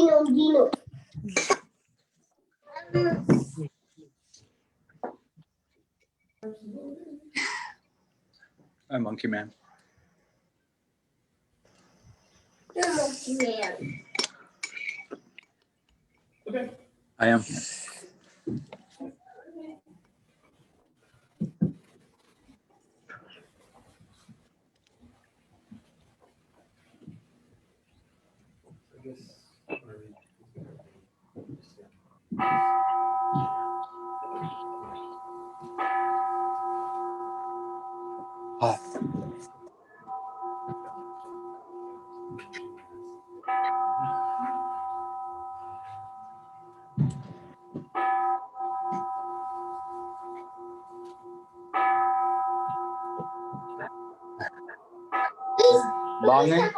Dino. I'm Monkey Man. You're Monkey Man. Okay. I am. I guess. Hot. Bangin.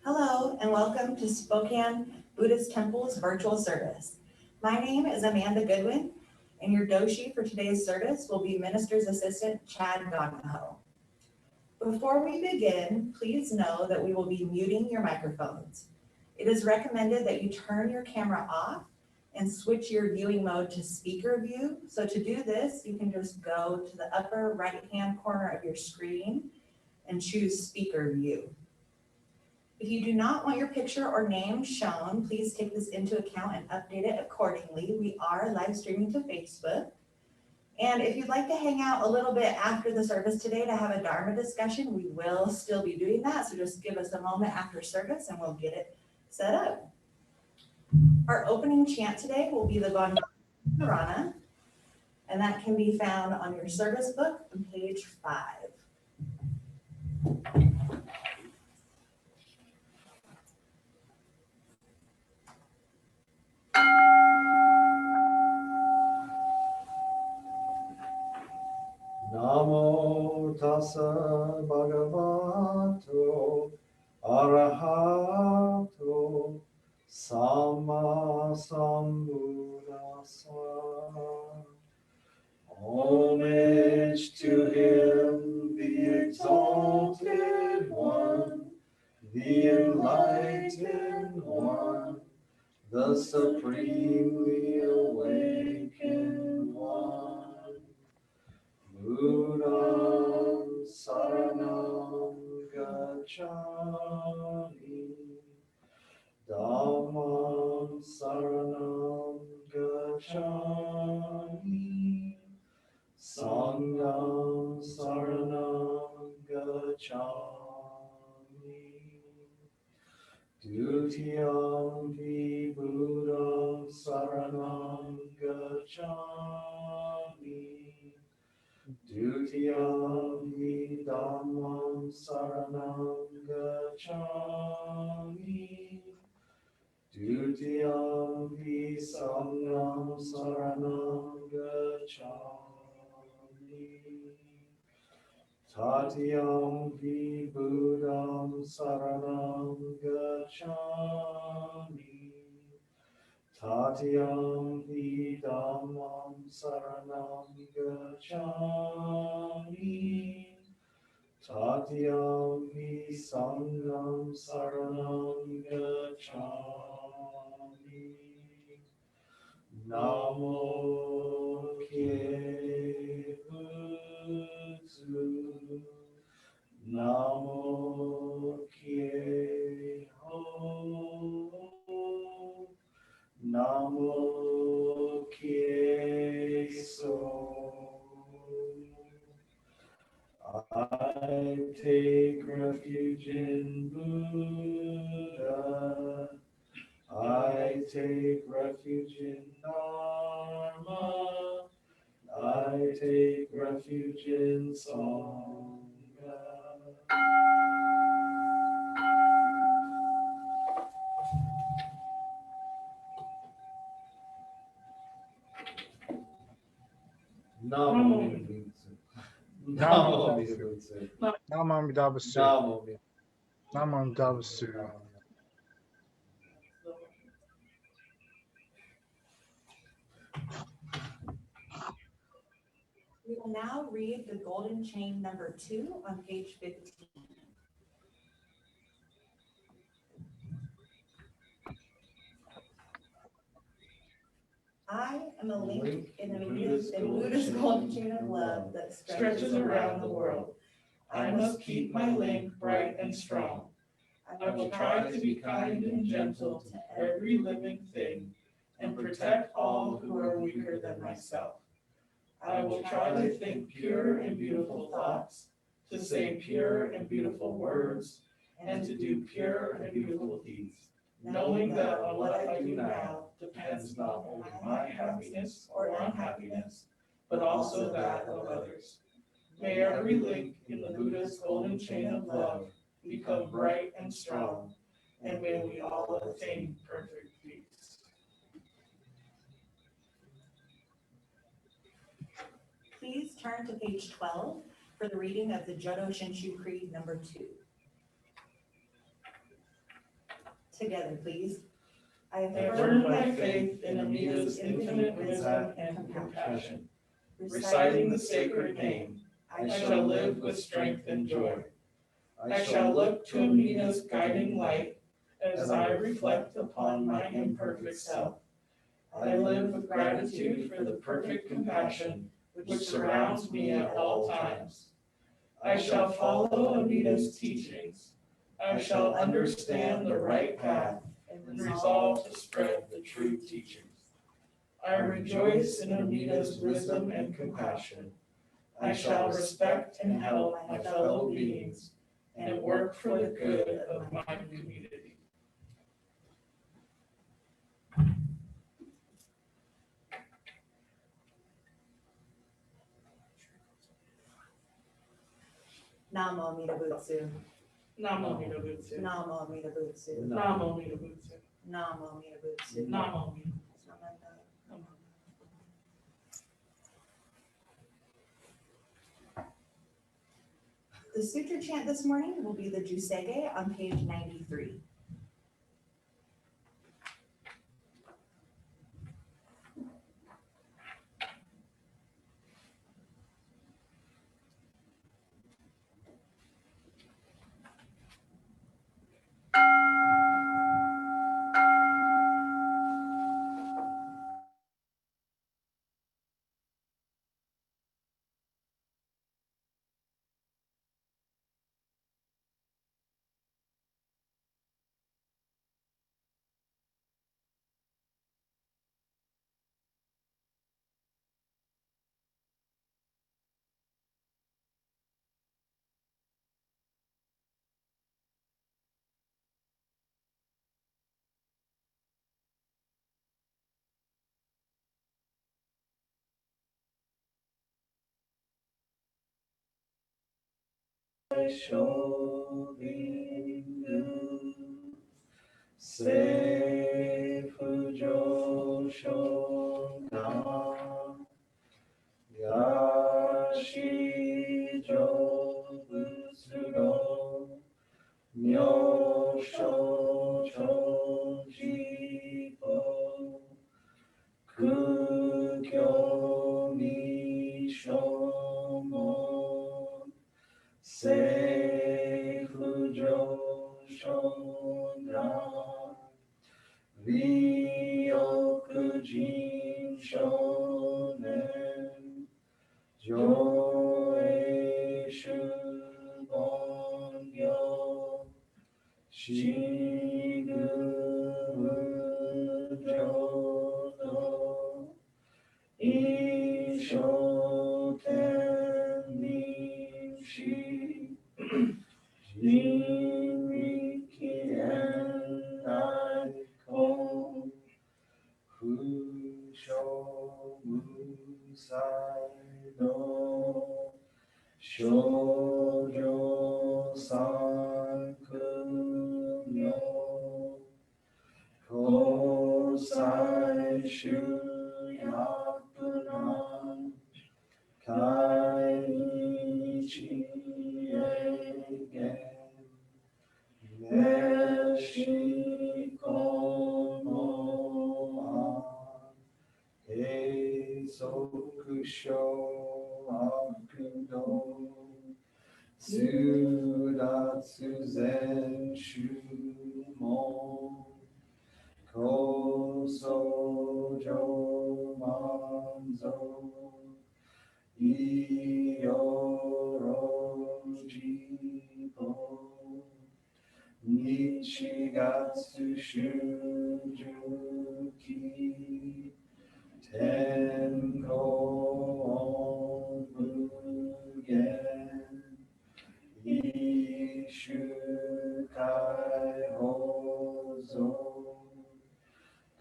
Hello and welcome to Spokane Buddhist Temple's virtual service. My name is Amanda Goodwin and your doshi for today's service will be Minister's Assistant Chad Donahoe. Before we begin, please know that we will be muting your microphones. It is recommended that you turn your camera off and switch your viewing mode to speaker view. So to do this, you can just go to the upper right-hand corner of your screen and choose speaker view. If you do not want your picture or name shown, please take this into account and update it accordingly. We are live streaming to Facebook. And if you'd like to hang out a little bit after the service today to have a Dharma discussion, we will still be doing that. So just give us a moment after service and we'll get it set up. Our opening chant today will be the Vandana, and that can be found on your service book on page 5. Namo tassa bhagavato arahato sama sambuddhassa. Homage to him, the exalted one, the enlightened one, the supremely awakened one. Buddham saranam gacchami, Dhammam saranam gacchami, Sangham saranam gacchami. Dutiyampi Buddham saranam gacchami. Dutiyampi dhammam saranam gacchami. Dutiyampi sangham saranam gacchami. Tatiyampi buddham saranam gacchami. Tatiyampi dhammam saranam gacchami. Tatiyampi sangham saranam gacchami. Namo Kye Butsu. Namo Kye Ho. Namo Kye So. I take refuge in Buddha. I take refuge in Dharma. I take refuge in Sangha. Namo Butsu. Namo Butsu. Namo Amida Butsu. Namo Namo Amida Butsu. We will now read the golden chain number 2 on page 15. I am a link in the Buddhist golden chain of love that stretches around the world. I must keep my link bright and strong. I will try to be kind and gentle to every living thing and protect all who are weaker than myself. I will try to think pure and beautiful thoughts, to say pure and beautiful words, and to do pure and beautiful deeds, knowing that on what I do now depends not only my happiness or unhappiness, but also that of others. May every link in the Buddha's golden chain of love become bright and strong, and may we all attain perfect peace. Please turn to page 12 for the reading of the Jodo Shinshu Creed number 2. Together, please. I Affirm my faith in Amida's infinite wisdom and compassion. Reciting the sacred name, I shall live with strength and joy. I shall look to Amida's guiding light as I reflect upon my imperfect self. I live with gratitude for the perfect compassion which surrounds me at all times. I shall follow Amida's teachings. I shall understand the right path and resolve to spread the true teachings. I rejoice in Amida's wisdom and compassion. I shall respect and help my fellow beings and work for the good of my community. Namo Amida Butsu. Namo Amida Butsu. Namo Amida Butsu. Namo Amida Butsu. Namo Amida Butsu. Namo Amida Butsu. The Suture Chant this morning will be the Jusege on page 93. Daisho Bingu Seifujo Shokan Gashi Jo Butsudo Myosho Chojipo Kukyo Mishomo Seifujo Shonra Ryokujin Shonen Joeshu Bongyo Shigu Jodo Ishoten Nishi Jinriki and Naiko Fusho Musai no Shoujo Sankunyo Kosai Shuyakunan Kaiichi Egen Meshikono Eisokusho Akudo Tsudatsu Zen Shumo Kosojo Manzo Iyorojipo Nichigatsu Shujuki Tenko Mugen Ishukai Hozo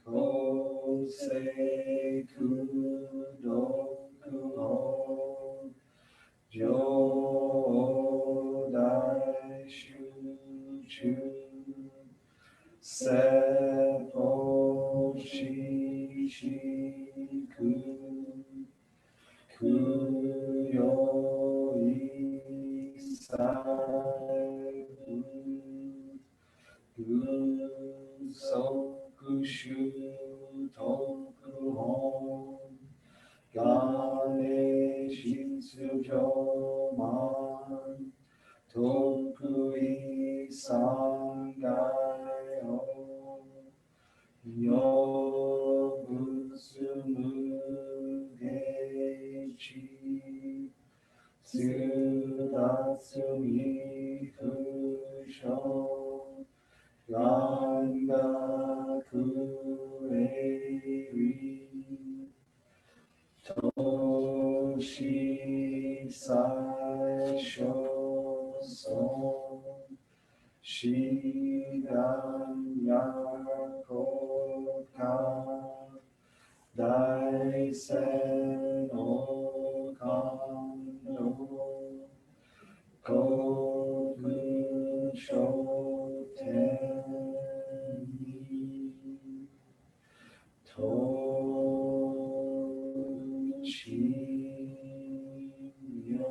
Kosei Kudoku Ho Jodai Shuchu Seppo Shishiku Kuyo Isai Sokushu Toku Hon Gane Shitsujo Man Toku Isangai Ho Nyobutsu Mugechi Tsudatsu Mikusho Gangaku Eiri Toshi Sai Shoson Shigan Yakoka Daisen Okando Kogu Shoten Tochi Myo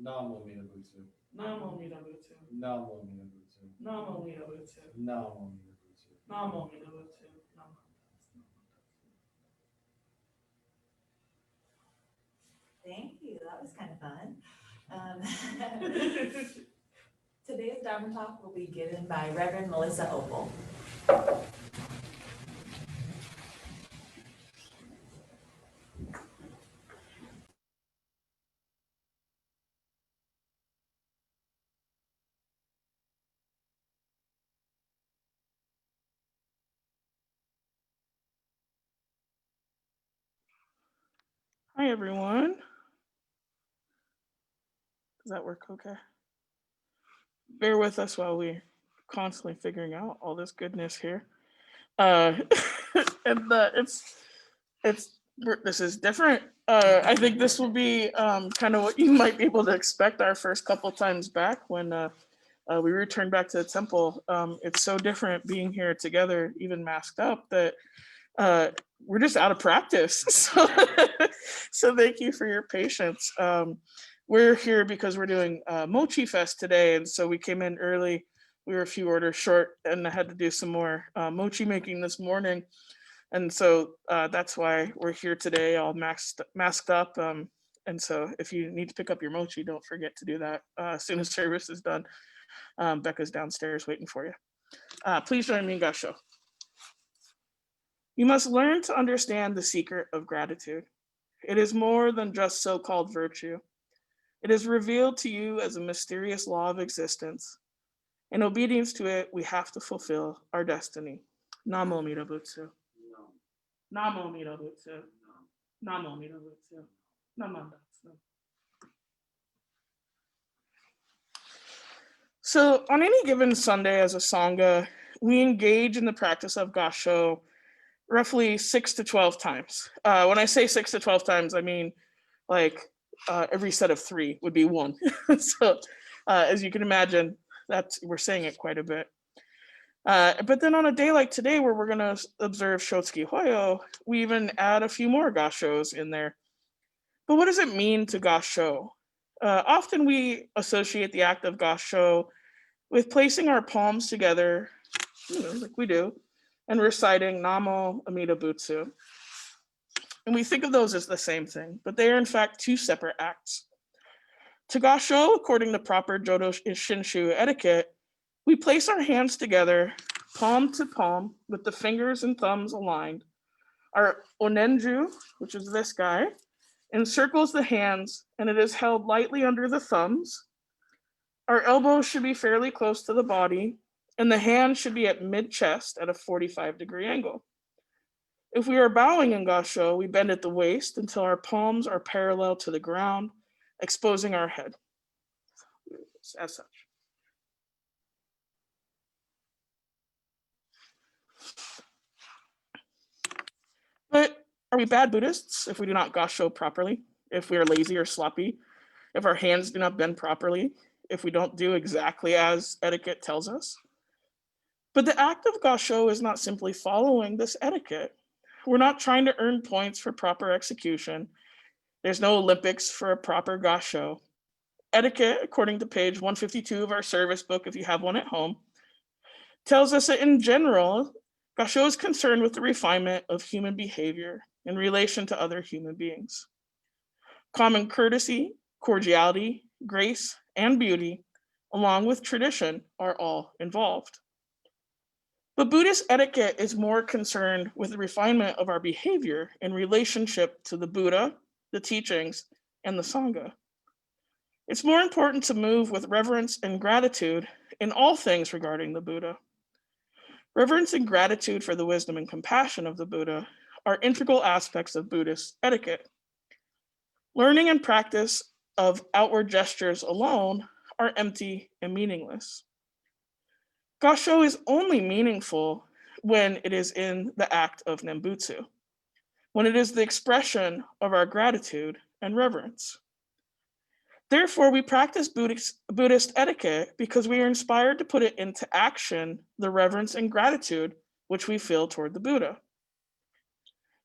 Namo Amida Butsu. Namo Amida Butsu. Namo Amida Butsu. Namo Amida Butsu. Namo Amida Butsu. Namo Amida Butsu. Namo. Thank you. That was kind of fun. Today's Dharma talk will be given by Reverend Melissa Opal. Hi, everyone. Does that work okay? Bear with us while we're constantly figuring out all this goodness here. And this is different. I think this will be kind of what you might be able to expect our first couple times back when we returned back to the temple. It's so different being here together, even masked up, that we're just out of practice. So thank you for your patience. We're here because we're doing Mochi Fest today, and so we came in early. We were a few orders short, and I had to do some more mochi making this morning, and so that's why we're here today, all masked up. And so if you need to pick up your mochi, don't forget to do that as soon as service is done. Becca's downstairs waiting for you. Please join me in Gassho. You must learn to understand the secret of gratitude. It is more than just so-called virtue. It is revealed to you as a mysterious law of existence. In obedience to it, we have to fulfill our destiny. Namo Amida Butsu. Namo Amida Butsu. Namo Amida Butsu. Namo. So on any given Sunday as a Sangha, we engage in the practice of Gassho roughly 6 to 12 times. When I say 6 to 12 times, I mean like every set of 3 would be 1. So as you can imagine, we're saying it quite a bit. But then on a day like today, where we're going to observe Shotsuki Hoyo, we even add a few more Gashos in there. But what does it mean to Gassho? Often we associate the act of Gassho with placing our palms together, like we do, and reciting Namo Amida Butsu. And we think of those as the same thing, but they are in fact 2 separate acts. To Gassho, according to proper Jodo Shinshu etiquette, we place our hands together, palm to palm, with the fingers and thumbs aligned. Our onenju, which is this guy, encircles the hands, and it is held lightly under the thumbs. Our elbows should be fairly close to the body, and the hand should be at mid-chest at a 45-degree angle. If we are bowing in Gassho, we bend at the waist until our palms are parallel to the ground, exposing our head as such. But are we bad Buddhists if we do not Gassho properly? If we are lazy or sloppy? If our hands do not bend properly? If we don't do exactly as etiquette tells us? But the act of Gassho is not simply following this etiquette. We're not trying to earn points for proper execution. There's no Olympics for a proper Gassho. Etiquette, according to page 152 of our service book, if you have one at home, tells us that in general, Gassho is concerned with the refinement of human behavior in relation to other human beings. Common courtesy, cordiality, grace, and beauty, along with tradition, are all involved. But Buddhist etiquette is more concerned with the refinement of our behavior in relationship to the Buddha, the teachings, and the Sangha. It's more important to move with reverence and gratitude in all things regarding the Buddha. Reverence and gratitude for the wisdom and compassion of the Buddha are integral aspects of Buddhist etiquette. Learning and practice of outward gestures alone are empty and meaningless. Gassho is only meaningful when it is in the act of Nembutsu, when it is the expression of our gratitude and reverence. Therefore, we practice Buddhist etiquette because we are inspired to put it into action, the reverence and gratitude which we feel toward the Buddha.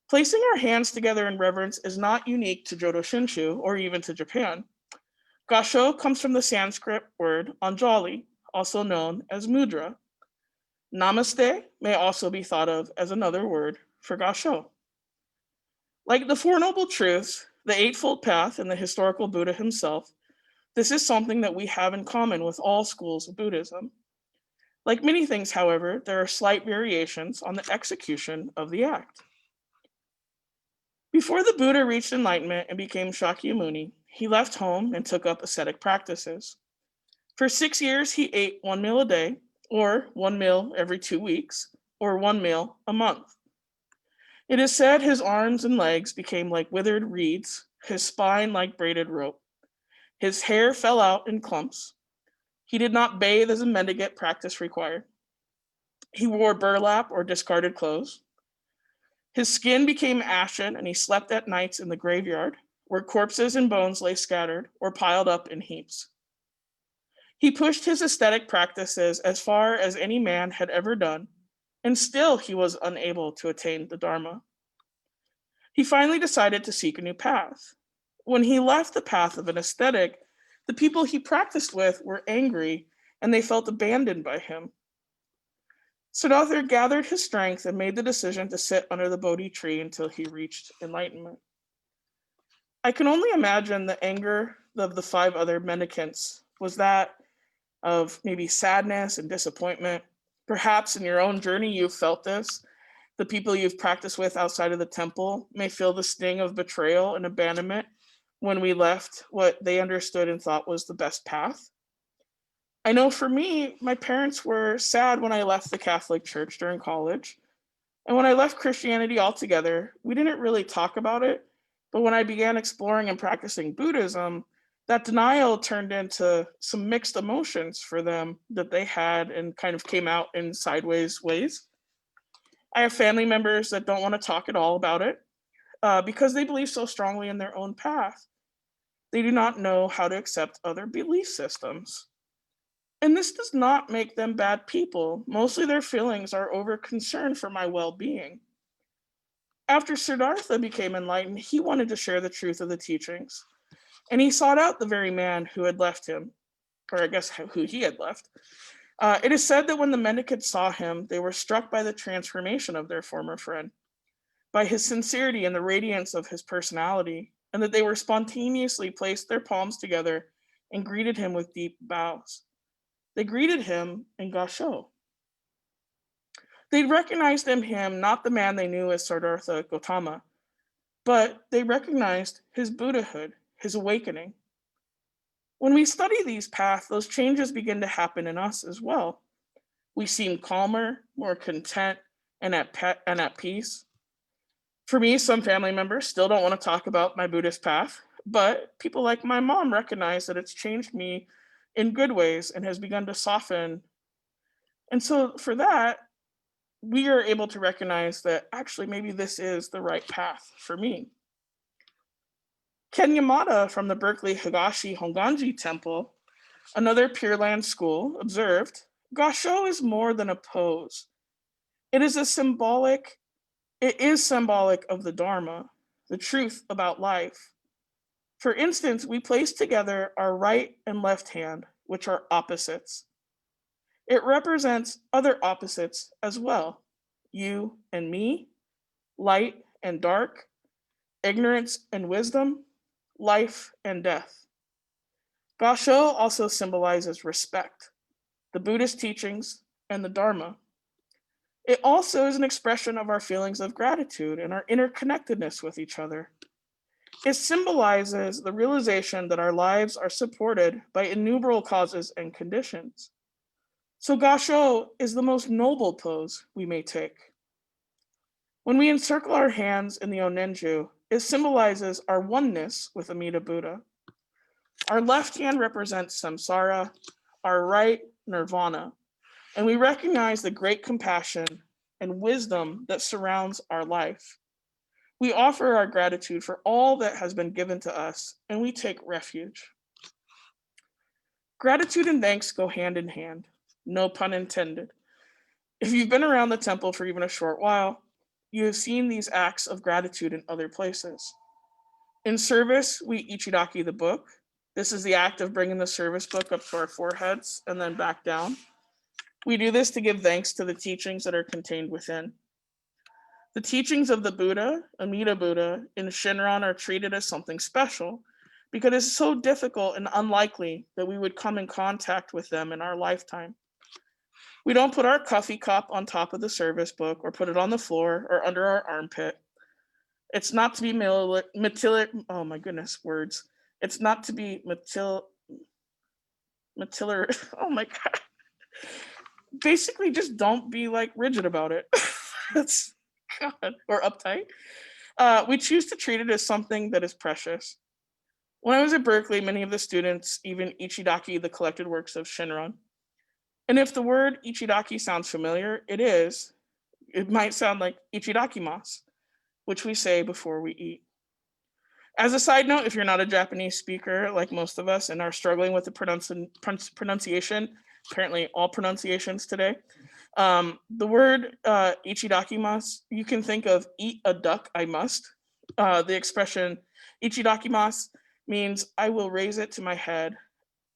Placing our hands together in reverence is not unique to Jodo Shinshu or even to Japan. Gasho comes from the Sanskrit word Anjali, also known as mudra. Namaste may also be thought of as another word for Gasho. Like the Four Noble Truths, the Eightfold Path, and the historical Buddha himself, this is something that we have in common with all schools of Buddhism. Like many things, however, there are slight variations on the execution of the act. Before the Buddha reached enlightenment and became Shakyamuni, he left home and took up ascetic practices. For 6 years, he ate 1 meal a day, or 1 meal every 2 weeks, or 1 meal a month. It is said his arms and legs became like withered reeds, his spine like braided rope. His hair fell out in clumps. He did not bathe as a mendicant practice required. He wore burlap or discarded clothes. His skin became ashen and he slept at nights in the graveyard, where corpses and bones lay scattered or piled up in heaps. He pushed his aesthetic practices as far as any man had ever done, and still he was unable to attain the Dharma. He finally decided to seek a new path. When he left the path of an aesthetic, the people he practiced with were angry and they felt abandoned by him. Siddhartha gathered his strength and made the decision to sit under the Bodhi tree until he reached enlightenment. I can only imagine the anger of the 5 other mendicants was that of maybe sadness and disappointment. Perhaps in your own journey, you've felt this. The people you've practiced with outside of the temple may feel the sting of betrayal and abandonment when we left what they understood and thought was the best path. I know for me, my parents were sad when I left the Catholic Church during college. And when I left Christianity altogether, we didn't really talk about it. But when I began exploring and practicing Buddhism, that denial turned into some mixed emotions for them that they had and kind of came out in sideways ways. I have family members that don't want to talk at all about it because they believe so strongly in their own path. They do not know how to accept other belief systems. And this does not make them bad people. Mostly their feelings are over concern for my well-being. After Siddhartha became enlightened, he wanted to share the truth of the teachings. And he sought out the very man who had left him, or I guess who he had left. It is said that when the mendicants saw him, they were struck by the transformation of their former friend, by his sincerity and the radiance of his personality, and that they were spontaneously placed their palms together and greeted him with deep bows. They greeted him in Gasho. They recognized in him not the man they knew as Siddhartha Gautama, but they recognized his Buddhahood, his awakening. When we study these paths, those changes begin to happen in us as well. We seem calmer, more content, and at peace. For me, some family members still don't want to talk about my Buddhist path, but people like my mom recognize that it's changed me in good ways and has begun to soften. And so for that, we are able to recognize that actually maybe this is the right path for me. Ken Yamada from the Berkeley Higashi Honganji Temple, another Pure Land school, observed, Gasho is more than a pose. It is symbolic of the Dharma, the truth about life. For instance, we place together our right and left hand, which are opposites. It represents other opposites as well, you and me, light and dark, ignorance and wisdom, life and death. Gasho also symbolizes respect, the Buddhist teachings, and the Dharma. It also is an expression of our feelings of gratitude and our interconnectedness with each other. It symbolizes the realization that our lives are supported by innumerable causes and conditions. So Gasho is the most noble pose we may take. When we encircle our hands in the Onenju, it symbolizes our oneness with Amida Buddha. Our left hand represents samsara, our right, nirvana, and we recognize the great compassion and wisdom that surrounds our life. We offer our gratitude for all that has been given to us, and we take refuge. Gratitude and thanks go hand in hand, no pun intended. If you've been around the temple for even a short while, you have seen these acts of gratitude in other places. In service, we ichidaki the book, This is the act of bringing the service book up to our foreheads and then back down. We do this to give thanks to the teachings that are contained within. The teachings of the Buddha, Amida Buddha, and Shinran are treated as something special because it's so difficult and unlikely that we would come in contact with them in our lifetime. We don't put our coffee cup on top of the service book or put it on the floor or under our armpit. It's not to be oh my goodness, words. It's not to be oh my God. Basically, just don't be like rigid about it. That's God, or uptight. We choose to treat it as something that is precious. When I was at Berkeley, many of the students even ichidaki the collected works of Shinran. And if the word ichidaki sounds familiar, it is. It might sound like ichidakimasu, which we say before we eat. As a side note, if you're not a Japanese speaker like most of us and are struggling with the pronunciation, apparently all pronunciations today, the word ichidakimasu, you can think of eat a duck, I must. The expression ichidakimasu means I will raise it to my head,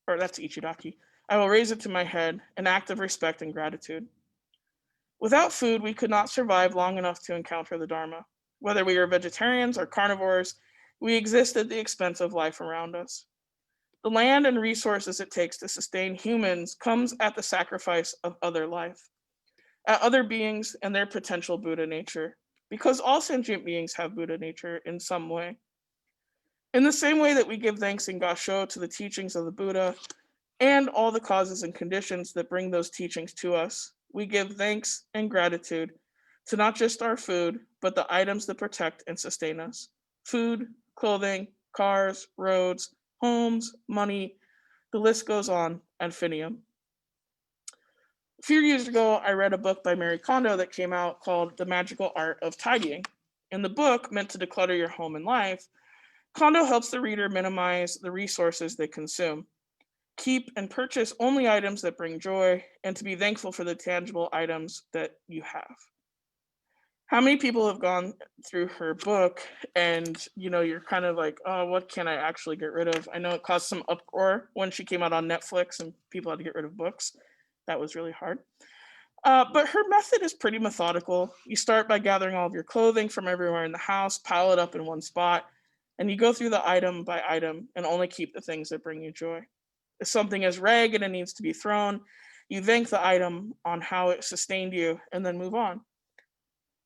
or that's ichidaki. I will raise it to my head, an act of respect and gratitude. Without food, we could not survive long enough to encounter the Dharma. Whether we are vegetarians or carnivores, we exist at the expense of life around us. The land and resources it takes to sustain humans comes at the sacrifice of other life, at other beings and their potential Buddha nature, because all sentient beings have Buddha nature in some way. In the same way that we give thanks in Gassho to the teachings of the Buddha and all the causes and conditions that bring those teachings to us, we give thanks and gratitude to not just our food, but the items that protect and sustain us. Food, clothing, cars, roads, homes, money, the list goes on ad infinitum. A few years ago, I read a book by Mary Kondo that came out called The Magical Art of Tidying. In the book, meant to declutter your home and life, Kondo helps the reader minimize the resources they consume, keep and purchase only items that bring joy, and to be thankful for the tangible items that you have. How many people have gone through her book and, you're kind of like, oh, what can I actually get rid of? I know it caused some uproar when she came out on Netflix and people had to get rid of books. That was really hard. But her method is pretty methodical. You start by gathering all of your clothing from everywhere in the house, pile it up in one spot, and you go through the item by item and only keep the things that bring you joy. If something is ragged and needs to be thrown, you thank the item on how it sustained you and then move on.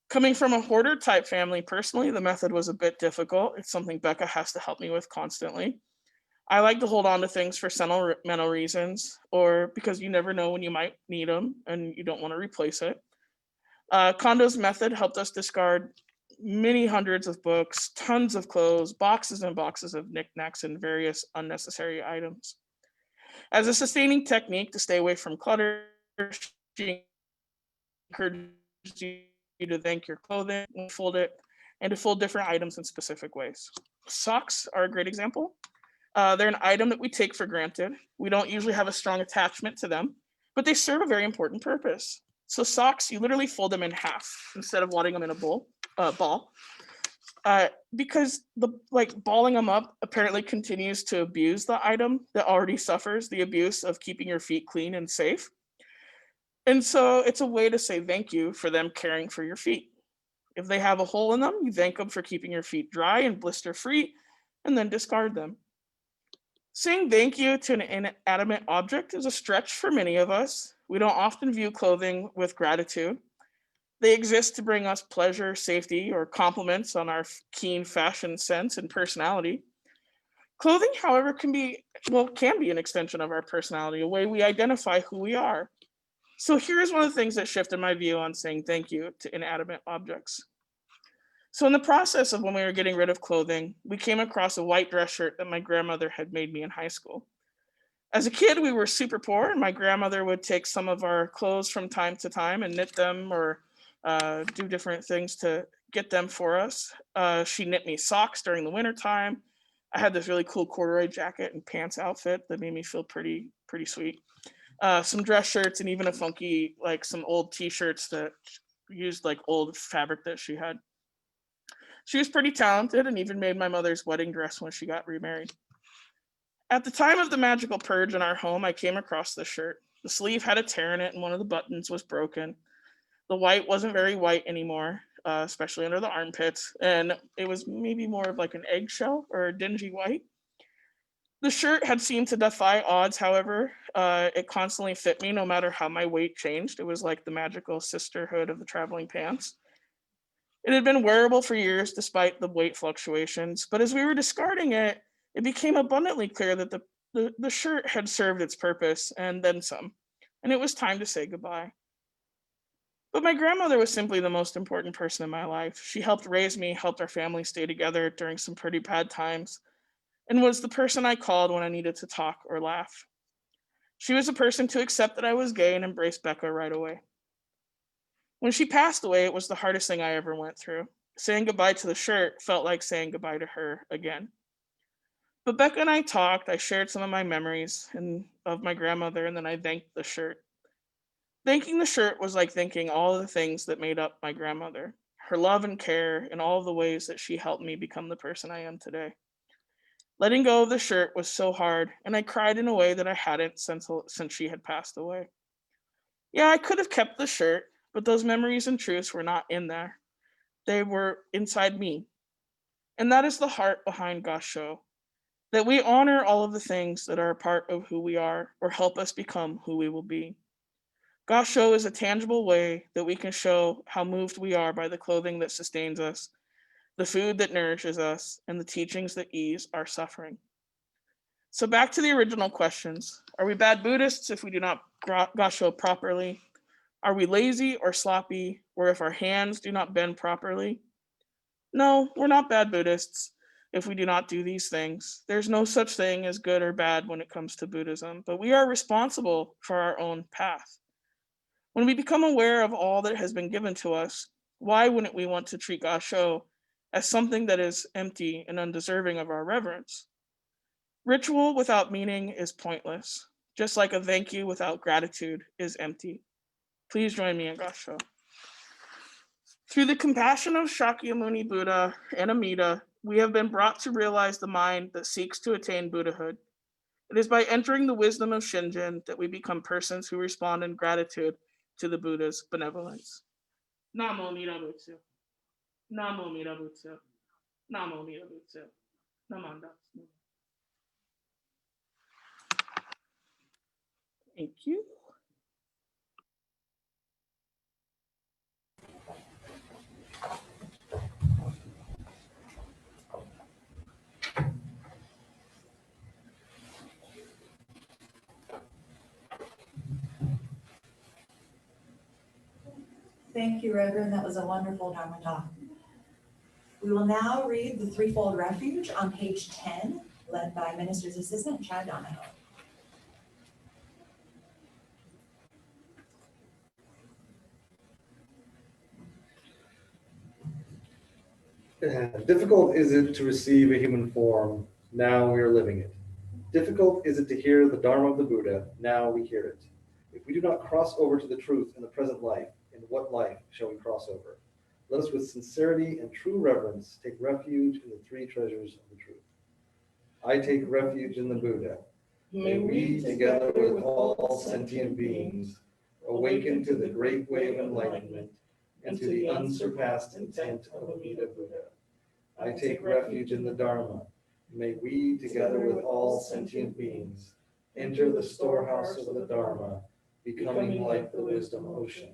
Coming from a hoarder type family, personally, the method was a bit difficult. It's something Becca has to help me with constantly. I like to hold on to things for sentimental reasons or because you never know when you might need them and you don't want to replace it. Kondo's method helped us discard many hundreds of books, tons of clothes, boxes and boxes of knickknacks and various unnecessary items. As a sustaining technique to stay away from clutter, she encourages you to thank your clothing, fold it, and to fold different items in specific ways. Socks are a great example. They're an item that we take for granted. We don't usually have a strong attachment to them, but they serve a very important purpose. So socks, you literally fold them in half instead of wadding them in a ball. Because balling them up apparently continues to abuse the item that already suffers the abuse of keeping your feet clean and safe. And so it's a way to say thank you for them caring for your feet. If they have a hole in them, you thank them for keeping your feet dry and blister free, and then discard them. Saying thank you to an inanimate object is a stretch for many of us. We don't often view clothing with gratitude. They exist to bring us pleasure, safety, or compliments on our keen fashion sense and personality. Clothing, however, can be an extension of our personality, a way we identify who we are. So here's one of the things that shifted my view on saying thank you to inanimate objects. So in the process of when we were getting rid of clothing, we came across a white dress shirt that my grandmother had made me in high school. As a kid, we were super poor, and my grandmother would take some of our clothes from time to time and knit them or do different things to get them for us. She knit me socks during the winter time. I had this really cool corduroy jacket and pants outfit that made me feel pretty sweet. Some dress shirts and even a funky, some old t-shirts that used old fabric that she had. She was pretty talented and even made my mother's wedding dress when she got remarried. At the time of the magical purge in our home, I came across this shirt. The sleeve had a tear in it and one of the buttons was broken. The white wasn't very white anymore, especially under the armpits, and it was maybe more of like an eggshell or a dingy white. The shirt had seemed to defy odds, however. It constantly fit me no matter how my weight changed. It was like the magical sisterhood of the traveling pants. It had been wearable for years despite the weight fluctuations, but as we were discarding it, it became abundantly clear that the shirt had served its purpose and then some, and it was time to say goodbye. But my grandmother was simply the most important person in my life. She helped raise me, helped our family stay together during some pretty bad times, and was the person I called when I needed to talk or laugh. She was the person to accept that I was gay and embrace Becca right away. When she passed away, it was the hardest thing I ever went through. Saying goodbye to the shirt felt like saying goodbye to her again. But Becca and I talked, I shared some of my memories of my grandmother, and then I thanked the shirt. Thanking the shirt was like thanking all of the things that made up my grandmother, her love and care, and all of the ways that she helped me become the person I am today. Letting go of the shirt was so hard, and I cried in a way that I hadn't since she had passed away. Yeah, I could have kept the shirt, but those memories and truths were not in there. They were inside me. And that is the heart behind Gasho, that we honor all of the things that are a part of who we are or help us become who we will be. Gasho is a tangible way that we can show how moved we are by the clothing that sustains us, the food that nourishes us, and the teachings that ease our suffering. So back to the original questions. Are we bad Buddhists if we do not Gasho properly? Are we lazy or sloppy, or if our hands do not bend properly? No, we're not bad Buddhists if we do not do these things. There's no such thing as good or bad when it comes to Buddhism, but we are responsible for our own path. When we become aware of all that has been given to us, why wouldn't we want to treat Gasho as something that is empty and undeserving of our reverence? Ritual without meaning is pointless, just like a thank you without gratitude is empty. Please join me in Gasho. Through the compassion of Shakyamuni Buddha and Amida, we have been brought to realize the mind that seeks to attain Buddhahood. It is by entering the wisdom of Shinjin that we become persons who respond in gratitude to the Buddha's benevolence. Namo Amida Butsu. Namo Amida Butsu. Namo Amida Butsu. Namanda. Thank you. Thank you, Reverend. That was a wonderful Dharma talk. We will now read the Threefold Refuge on page 10, led by Minister's Assistant Chad Donahoe. Difficult is it to receive a human form, now we are living it. Difficult is it to hear the Dharma of the Buddha, now we hear it. If we do not cross over to the truth in the present life, in what life shall we cross over? Let us with sincerity and true reverence take refuge in the three treasures of the truth. I take refuge in the Buddha. May we, together with all sentient beings, awaken to the great way of enlightenment and to the unsurpassed intent of Amida Buddha. I take refuge in the Dharma. May we, together with all sentient beings, enter the storehouse of the Dharma, becoming like the wisdom ocean.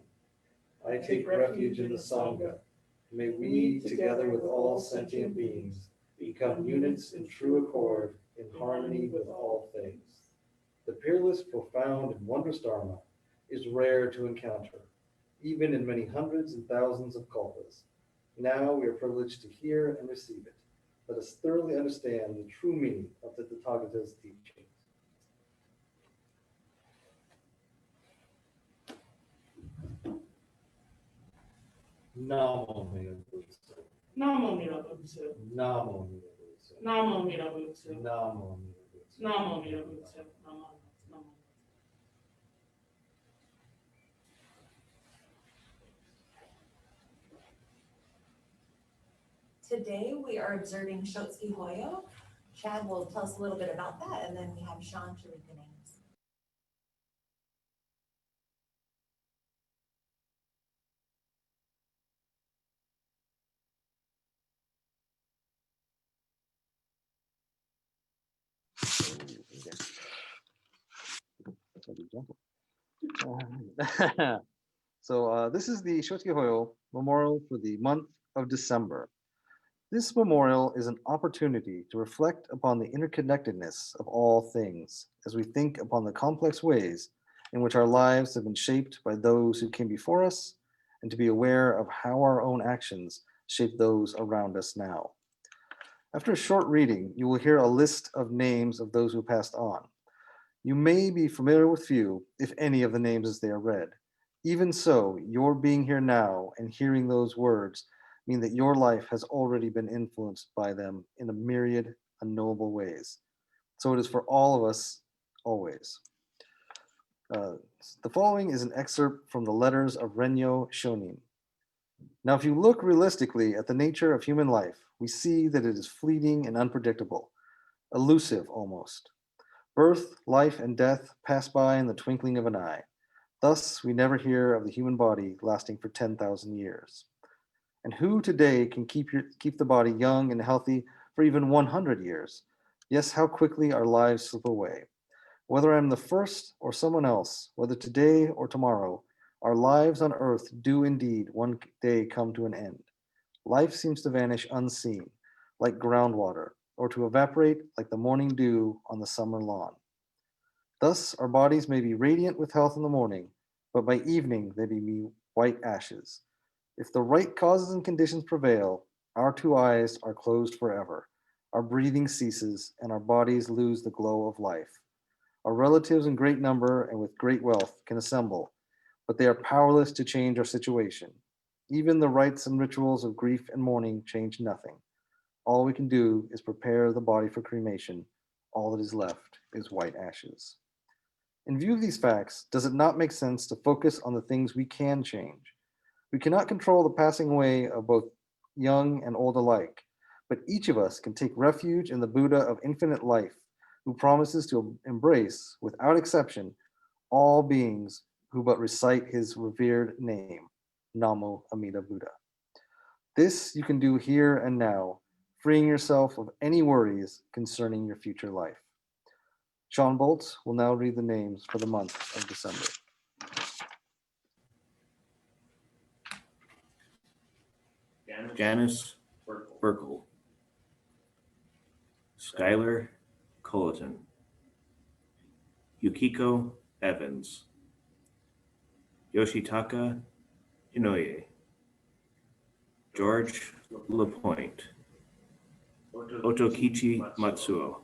I take refuge in the Sangha. May we, together with all sentient beings, become units in true accord, in harmony with all things. The peerless, profound, and wondrous Dharma is rare to encounter, even in many hundreds and thousands of kalpas. Now we are privileged to hear and receive it. Let us thoroughly understand the true meaning of the Tathagata's teachings. Namo Amida Butsu. Namo Amida Butsu. Namo Amida Butsu. Namo Amida Butsu. Namo Amida Butsu. Namo Amida Butsu. Namo. Today we are observing Shotsuki Hoyo, Chad will tell us a little bit about that, and then we have Sean to read the names. So this is the Shochihoyo Memorial for the month of December. This memorial is an opportunity to reflect upon the interconnectedness of all things as we think upon the complex ways in which our lives have been shaped by those who came before us, and to be aware of how our own actions shape those around us now. After a short reading, you will hear a list of names of those who passed on. You may be familiar with few, if any, of the names as they are read. Even so, your being here now and hearing those words mean that your life has already been influenced by them in a myriad unknowable ways. So it is for all of us, always. The following is an excerpt from the letters of Renyo Shonin. Now, if you look realistically at the nature of human life, we see that it is fleeting and unpredictable, elusive almost. Birth, life, and death pass by in the twinkling of an eye. Thus, we never hear of the human body lasting for 10,000 years. And who today can keep the body young and healthy for even 100 years? Yes, how quickly our lives slip away. Whether I'm the first or someone else, whether today or tomorrow, our lives on earth do indeed one day come to an end. Life seems to vanish unseen, like groundwater, or to evaporate like the morning dew on the summer lawn. Thus, our bodies may be radiant with health in the morning, but by evening they may be white ashes. If the right causes and conditions prevail, our two eyes are closed forever, our breathing ceases, and our bodies lose the glow of life. Our relatives in great number and with great wealth can assemble, but they are powerless to change our situation. Even the rites and rituals of grief and mourning change nothing. All we can do is prepare the body for cremation. All that is left is white ashes. In view of these facts, does it not make sense to focus on the things we can change? We cannot control the passing away of both young and old alike, but each of us can take refuge in the Buddha of infinite life, who promises to embrace, without exception, all beings who but recite his revered name, Namo Amida Buddha. This you can do here and now, freeing yourself of any worries concerning your future life. Sean Bolts will now read the names for the month of December. Janice Burkle, Skylar Colleton, Yukiko Evans, Yoshitaka Inoue, George LaPointe, Otokichi Matsuo,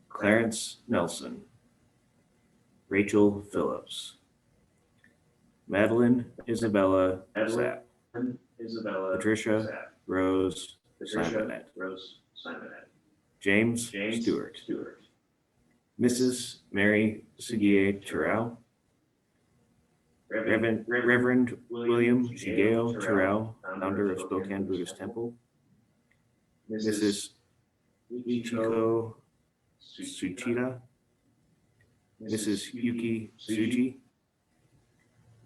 Clarence Nelson, Rachel Phillips, Madeline Isabella Zapp, Patricia Rose Simonet, James Stewart, Mrs. Mary Sugie Terrell, Reverend William Shigeo Terrell, founder of Spokane Buddhist Temple, Mrs. Ichiko Tsuchida, Mrs. Yuki Tsuji,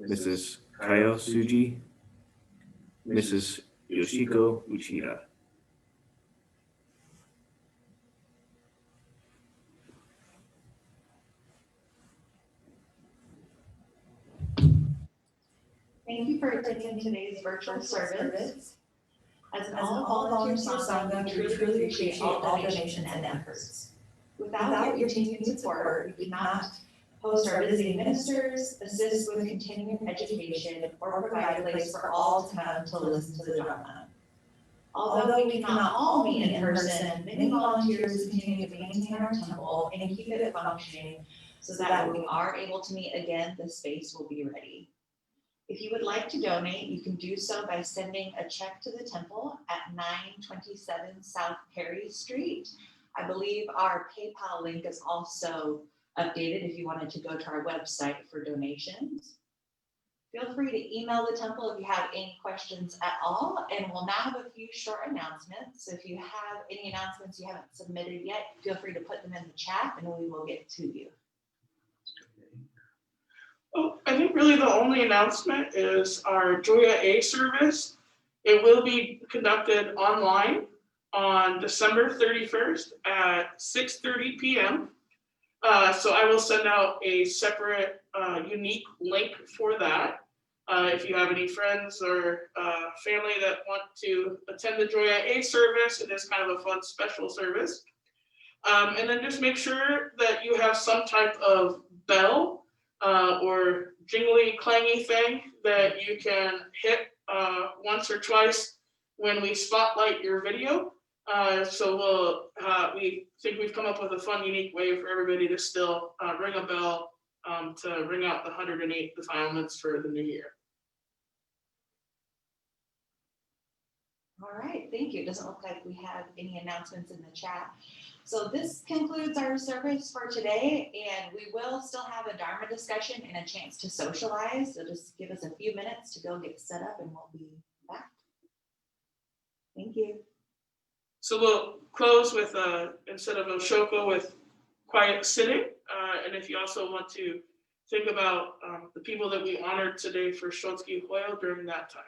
Mrs. Kayo Tsuji, Mrs. Yoshiko Uchida. Thank you for attending today's virtual service. As an all-volunteer Sangha, we truly appreciate all donations and efforts. Without your continued support, we cannot host our visiting ministers, assist with continuing education, or provide a place for all to come to listen to the Dharma. Although we cannot all meet in person, many volunteers continue to maintain our temple and keep it functioning so that when we are able to meet again, the space will be ready. If you would like to donate, you can do so by sending a check to the temple at 927 South Perry Street. I believe our PayPal link is also updated if you wanted to go to our website for donations. Feel free to email the temple if you have any questions at all, and we'll now have a few short announcements. If you have any announcements you haven't submitted yet, feel free to put them in the chat and we will get to you. Oh, I think really the only announcement is our Joya A service. It will be conducted online on December 31st at 6:30 p.m. So I will send out a separate unique link for that. If you have any friends or family that want to attend the Joya A service, it is kind of a fun special service. And then just make sure that you have some type of bell or jingly clangy thing that you can hit once or twice when we spotlight your video. So we think we've come up with a fun, unique way for everybody to still ring a bell to ring out the 108 defilements for the new year. All right, thank you. It doesn't look like we have any announcements in the chat. So this concludes our service for today, and we will still have a Dharma discussion and a chance to socialize. So just give us a few minutes to go get set up and we'll be back. Thank you. So we'll close with, instead of Oshoko, with quiet sitting. And if you also want to think about the people that we honored today for Shotsuki Hoyo during that time.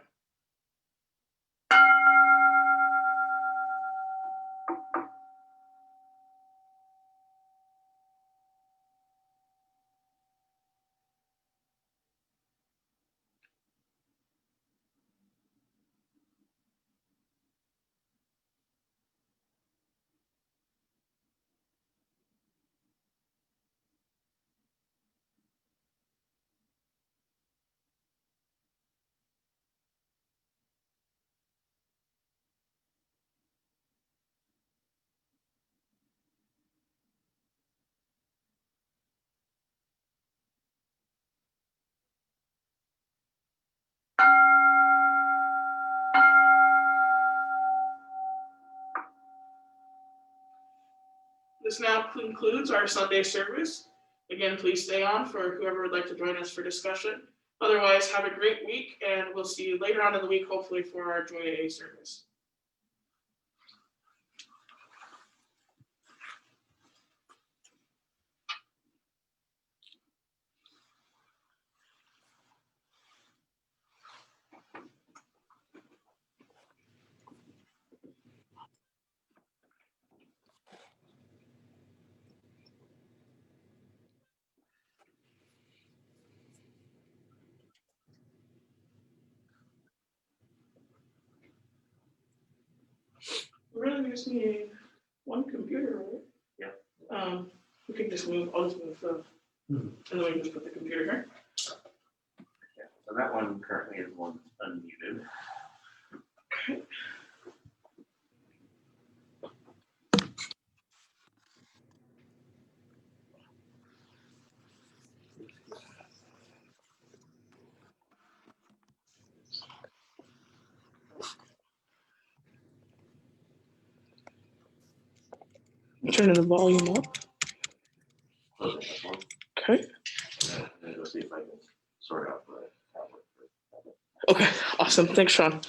This now concludes our Sunday service. Again, please stay on for whoever would like to join us for discussion. Otherwise, have a great week, and we'll see you later on in the week, hopefully for our Joya A service. We're really just needing one computer, right? Yeah. We can just move, I'll just move the, and then we can just put the computer here. Yeah, so that one currently is one unmuted. Okay. Turning the volume up. Okay. And go see if I can sort out the tablet. Okay, awesome. Thanks, Sean.